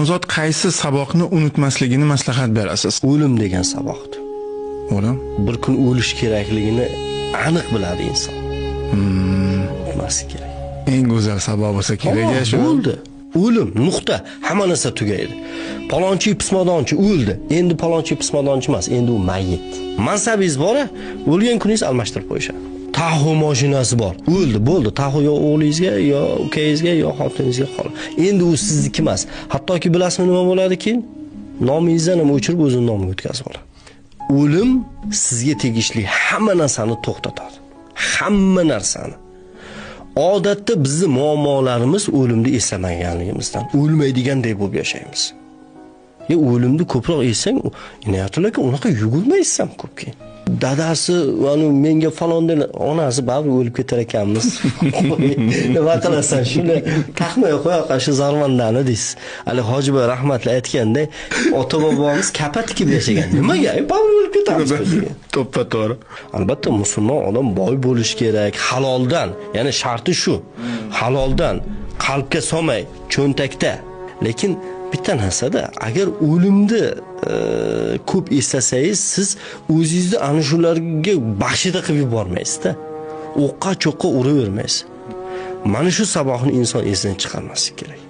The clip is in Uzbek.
Odamzod qaysi saboqni unutmasligini maslahat berasiz? O'lim degan saboqdir. O'lim? Bir kun o'lish kerakligini aniq biladi inson. Unutmaslik kerak. Eng go'zal saboq bo'lsa kerak shu. Bo'ldi. O'lim, nuqta. Hamma narsa tugaydi. Palonchi pismadonchi o'ldi. Endi palonchi pismadonchi emas, endi u mayyit. Mansabingiz bor-a, o'lgan kuningiz almashtirib qo'yishadi. Tahu mashinasi bor. O'ldi, bo'ldi. Tahu yo o'g'lingizga, yo ukangizga, yo xotiningizga qoladi. Endi u sizniki emas. Hattoki bilasizmi nima bo'ladiki, nomingizdan ham o'chirib o'zining nomiga o'tkazib oladi. O'lim sizga tegishli hamma narsani to'xtatadi. Hamma narsani. Odatda bizning muammolarimiz o'limni eslamaganligimizdan, o'lmaydigandek bo'lib yashaymiz. O'limni ko'proq eslang, Inoyatullo aka unaqa yugurmaysiz ham ko'p keyin. Dadasi, menga falondan onasi baribir o'lib ketar ekanmiz. Nima qilasan? Shuni taqmay qo'ya shu zarmandani deysiz. Ali Hojiboy rahmatli aytganda, ota-bobomiz kapa tikib yashagan. Nimaga? Baribir o'lib ketamiz degan. To'ppa-to'g'ri. Albatta musulmon odam boy bo'lish kerak, haloldan. Ya'ni sharti shu. Haloldan, qalbga solmay, cho'ntakda. Lekin bitta narsada, agar o'limni ko'p eslasangiz, siz o'zingizni ana shularga baxshida qilib yubormaysiz-da. O'qqa cho'qqa uravermaysiz. Mana shu saboqni inson esidan chiqarmaslik kerak.